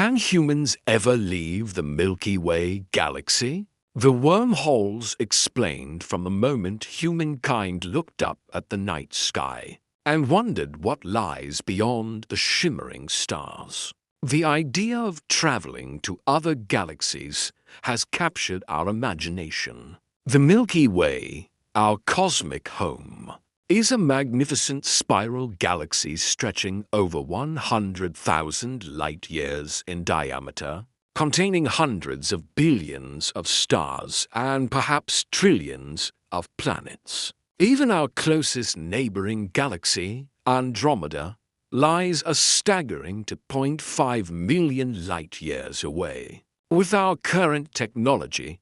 Can humans ever leave the Milky Way galaxy? The wormholes explained from the moment humankind looked up at the night sky and wondered what lies beyond the shimmering stars. The idea of traveling to other galaxies has captured our imagination. The Milky Way, our cosmic home, is a magnificent spiral galaxy stretching over 100,000 light-years in diameter, containing hundreds of billions of stars and perhaps trillions of planets. Even our closest neighboring galaxy, Andromeda, lies a staggering 0.5 million light-years away. With our current technology,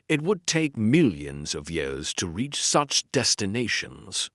it would take millions of years to reach such destinations.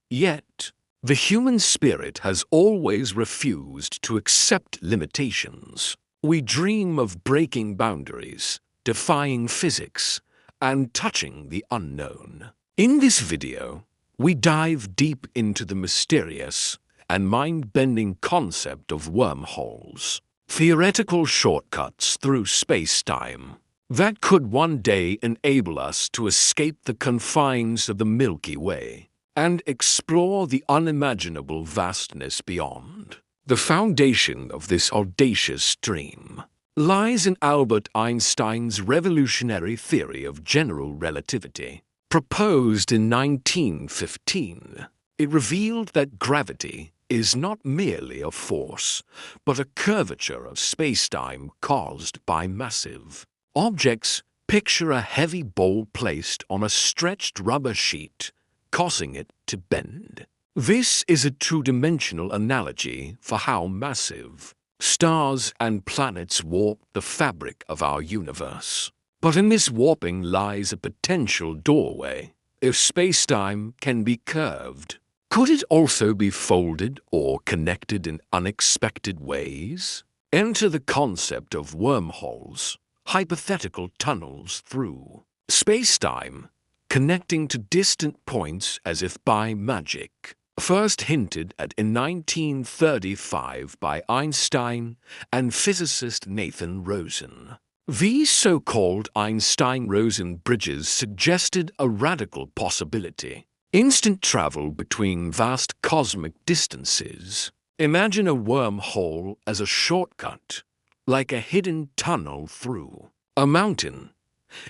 Yet, the human spirit has always refused to accept limitations. We dream of breaking boundaries, defying physics, and touching the unknown. In this video, we dive deep into the mysterious and mind-bending concept of wormholes, theoretical shortcuts through space-time that could one day enable us to escape the confines of the Milky Way and explore the unimaginable vastness beyond. The foundation of this audacious dream lies in Albert Einstein's revolutionary theory of general relativity. Proposed in 1915, it revealed that gravity is not merely a force, but a curvature of space-time caused by massive objects. Picture a heavy ball placed on a stretched rubber sheet, causing it to bend. This is a two-dimensional analogy for how massive stars and planets warp the fabric of our universe. But in this warping lies a potential doorway. If space-time can be curved, could it also be folded or connected in unexpected ways? Enter the concept of wormholes, hypothetical tunnels through space-time, connecting to distant points as if by magic. First hinted at in 1935 by Einstein and physicist Nathan Rosen. These so-called Einstein-Rosen bridges suggested a radical possibility: instant travel between vast cosmic distances. Imagine a wormhole as a shortcut, like a hidden tunnel through a mountain,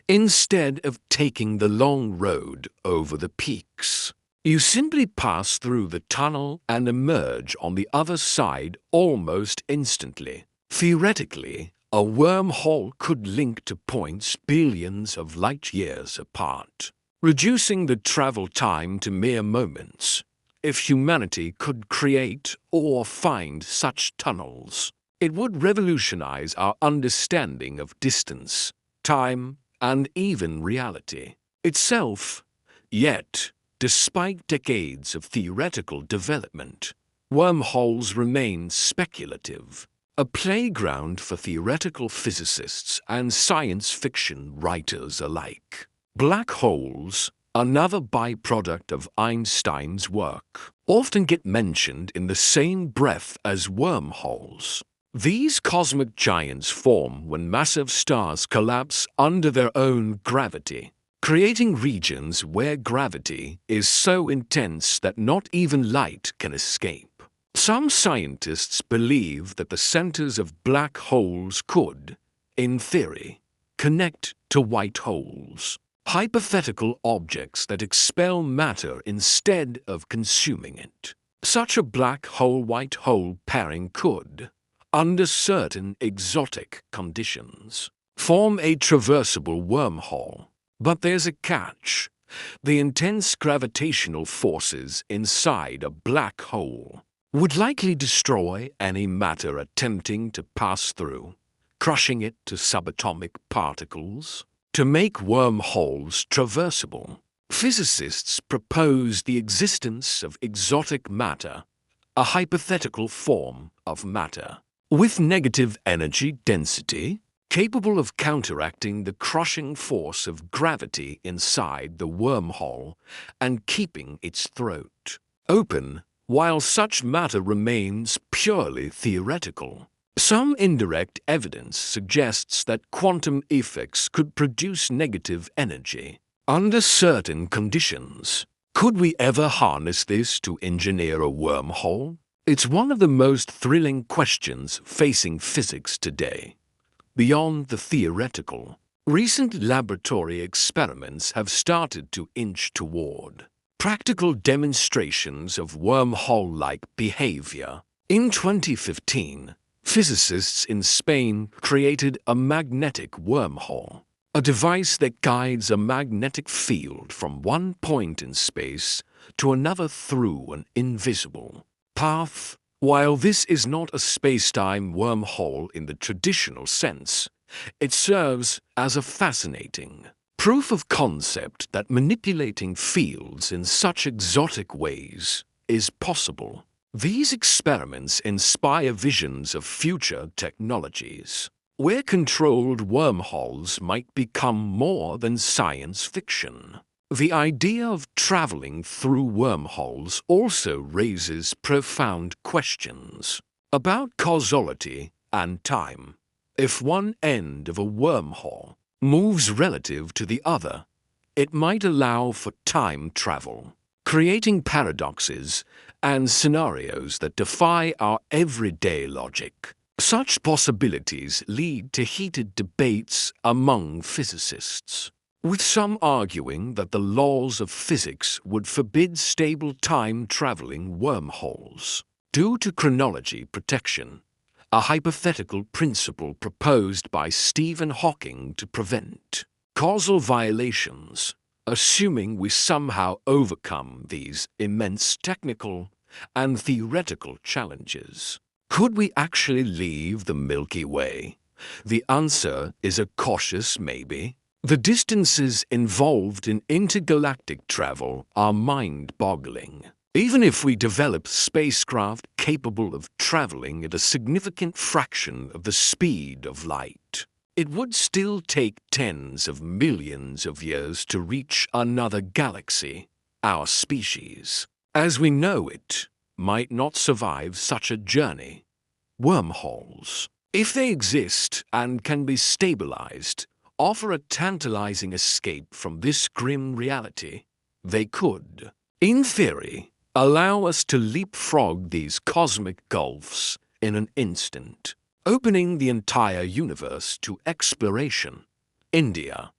instead of taking the long road over the peaks. You simply pass through the tunnel and emerge on the other side almost instantly. Theoretically, a wormhole could link to points billions of light-years apart, reducing the travel time to mere moments. If humanity could create or find such tunnels, it would revolutionize our understanding of distance, time, and even reality itself. Yet, despite decades of theoretical development, wormholes remain speculative, a playground for theoretical physicists and science fiction writers alike. Black holes, another byproduct of Einstein's work, often get mentioned in the same breath as wormholes. These cosmic giants form when massive stars collapse under their own gravity, creating regions where gravity is so intense that not even light can escape. Some scientists believe that the centers of black holes could, in theory, connect to white holes, hypothetical objects that expel matter instead of consuming it. Such a black hole-white hole pairing could, under certain exotic conditions, form a traversable wormhole. But there's a catch: the intense gravitational forces inside a black hole would likely destroy any matter attempting to pass through, crushing it to subatomic particles. To make wormholes traversable, physicists propose the existence of exotic matter, a hypothetical form of matter with negative energy density, capable of counteracting the crushing force of gravity inside the wormhole and keeping its throat open while such matter remains purely theoretical. Some indirect evidence suggests that quantum effects could produce negative energy under certain conditions. Could we ever harness this to engineer a wormhole? It's one of the most thrilling questions facing physics today. Beyond the theoretical, recent laboratory experiments have started to inch toward practical demonstrations of wormhole-like behavior. In 2015, physicists in Spain created a magnetic wormhole, a device that guides a magnetic field from one point in space to another through an invisible path. While this is not a space-time wormhole in the traditional sense, it serves as a fascinating proof of concept that manipulating fields in such exotic ways is possible. These experiments inspire visions of future technologies, where controlled wormholes might become more than science fiction. The idea of traveling through wormholes also raises profound questions about causality and time. If one end of a wormhole moves relative to the other, it might allow for time travel, creating paradoxes and scenarios that defy our everyday logic. Such possibilities lead to heated debates among physicists, with some arguing that the laws of physics would forbid stable time-traveling wormholes due to chronology protection, a hypothetical principle proposed by Stephen Hawking to prevent causal violations, assuming we somehow overcome these immense technical and theoretical challenges. Could we actually leave the Milky Way? The answer is a cautious maybe. The distances involved in intergalactic travel are mind-boggling. Even if we develop spacecraft capable of traveling at a significant fraction of the speed of light, it would still take tens of millions of years to reach another galaxy. Our species, as we know it, might not survive such a journey. Wormholes, if they exist and can be stabilized, offer a tantalizing escape from this grim reality. They could, in theory, allow us to leapfrog these cosmic gulfs in an instant, opening the entire universe to exploration. India,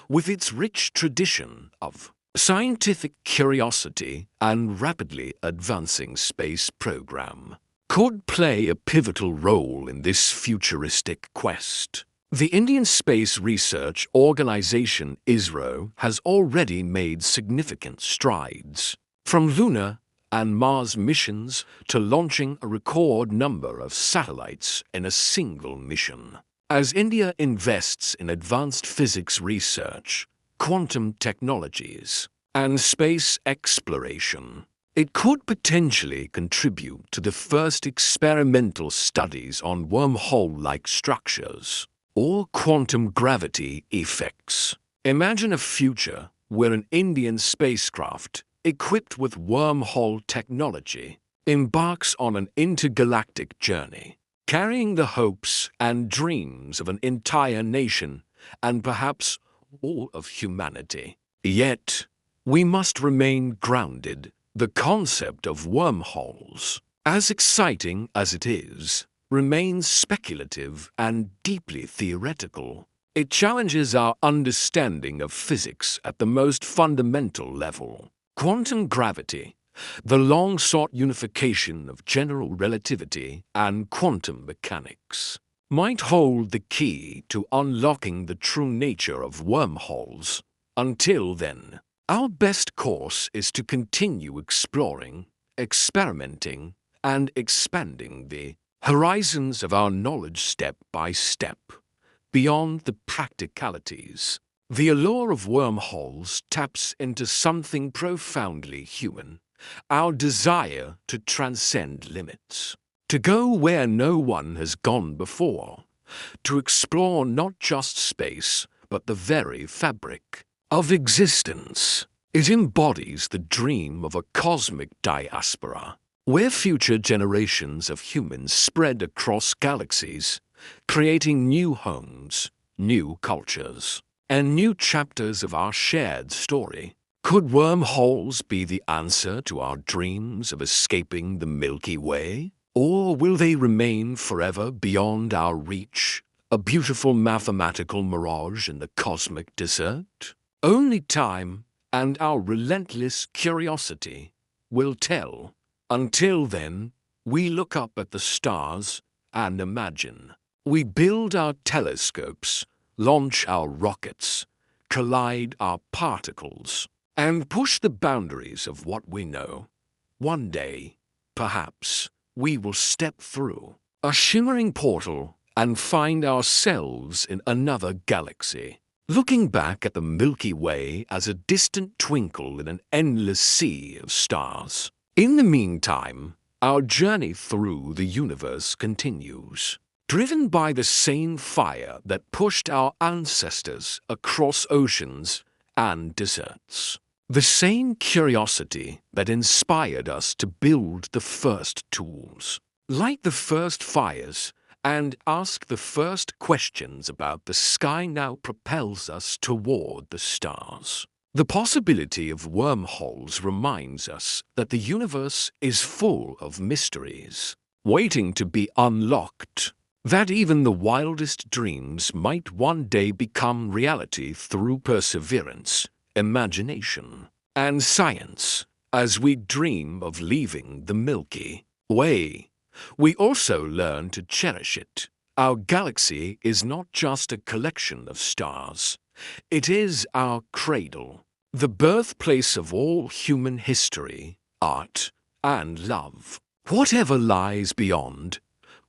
with its rich tradition of scientific curiosity and rapidly advancing space program, could play a pivotal role in this futuristic quest. The Indian Space Research Organization ISRO has already made significant strides, from lunar and Mars missions to launching a record number of satellites in a single mission. As India invests in advanced physics research, quantum technologies, and space exploration, it could potentially contribute to the first experimental studies on wormhole-like structures or quantum gravity effects. Imagine a future where an Indian spacecraft equipped with wormhole technology embarks on an intergalactic journey, carrying the hopes and dreams of an entire nation and perhaps all of humanity. Yet, we must remain grounded. The concept of wormholes, as exciting as it is, remains speculative and deeply theoretical. It challenges our understanding of physics at the most fundamental level. Quantum gravity, the long-sought unification of general relativity and quantum mechanics, might hold the key to unlocking the true nature of wormholes. Until then, our best course is to continue exploring, experimenting, and expanding the horizons of our knowledge step by step, beyond the practicalities. The allure of wormholes taps into something profoundly human, our desire to transcend limits, to go where no one has gone before, to explore not just space, but the very fabric of existence. It embodies the dream of a cosmic diaspora, where future generations of humans spread across galaxies, creating new homes, new cultures, and new chapters of our shared story. Could wormholes be the answer to our dreams of escaping the Milky Way? Or will they remain forever beyond our reach, a beautiful mathematical mirage in the cosmic desert? Only time and our relentless curiosity will tell. Until then, we look up at the stars and imagine. We build our telescopes, launch our rockets, collide our particles, and push the boundaries of what we know. One day, perhaps, we will step through a shimmering portal and find ourselves in another galaxy, looking back at the Milky Way as a distant twinkle in an endless sea of stars. In the meantime, our journey through the universe continues, driven by the same fire that pushed our ancestors across oceans and deserts. The same curiosity that inspired us to build the first tools, light the first fires, and ask the first questions about the sky now propels us toward the stars. The possibility of wormholes reminds us that the universe is full of mysteries, waiting to be unlocked, that even the wildest dreams might one day become reality through perseverance, imagination, and science. As we dream of leaving the Milky Way, we also learn to cherish it. Our galaxy is not just a collection of stars. It is our cradle, the birthplace of all human history, art, and love. Whatever lies beyond,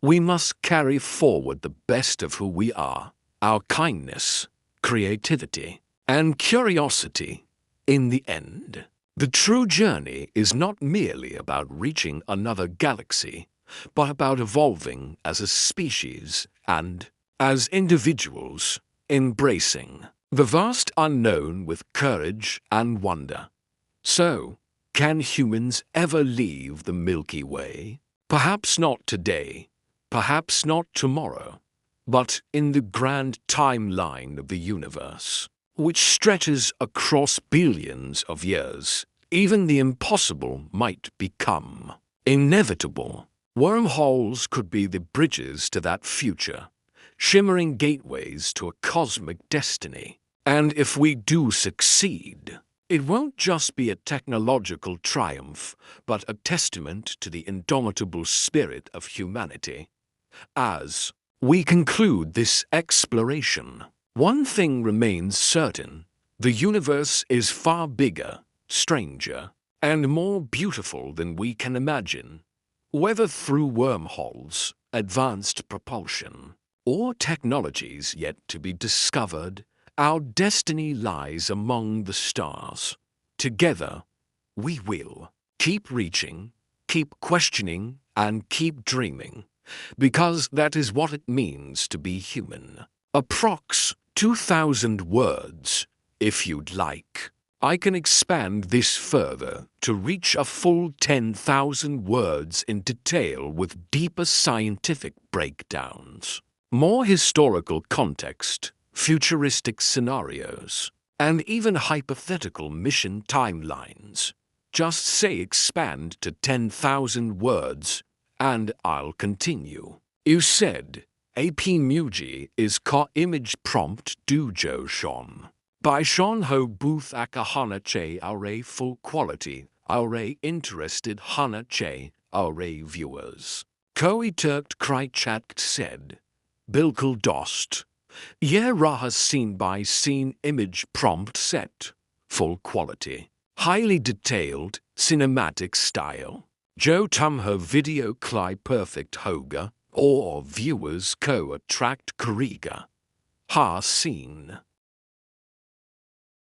we must carry forward the best of who we are, our kindness, creativity, and curiosity. In the end, the true journey is not merely about reaching another galaxy, but about evolving as a species and, as individuals, embracing the vast unknown with courage and wonder. So, can humans ever leave the Milky Way? Perhaps not today, perhaps not tomorrow, but in the grand timeline of the universe, which stretches across billions of years, even the impossible might become inevitable. Wormholes could be the bridges to that future, shimmering gateways to a cosmic destiny. And if we do succeed, it won't just be a technological triumph, but a testament to the indomitable spirit of humanity. As we conclude this exploration, one thing remains certain: the universe is far bigger, stranger, and more beautiful than we can imagine. Whether through wormholes, advanced propulsion, or technologies yet to be discovered, our destiny lies among the stars. Together, we will keep reaching, keep questioning, and keep dreaming, because that is what it means to be human. Approx 2,000 words, if you'd like. I can expand this further to reach a full 10,000 words in detail with deeper scientific breakdowns, more historical context, futuristic scenarios, and even hypothetical mission timelines. Just say expand to 10,000 words, and I'll continue. You said, AP Muji is ka image prompt dujo shon. By Sean Ho Booth Akahana Che Aure full quality, Aure interested Hana Che, Aure viewers. Koi Turkt Krychat said, Bilkul Dost. Ye Raha scene by scene image prompt set, full quality, highly detailed, cinematic style. Joe Tumher video Cly perfect Hoga, or viewers co attract Kariga. Ha scene.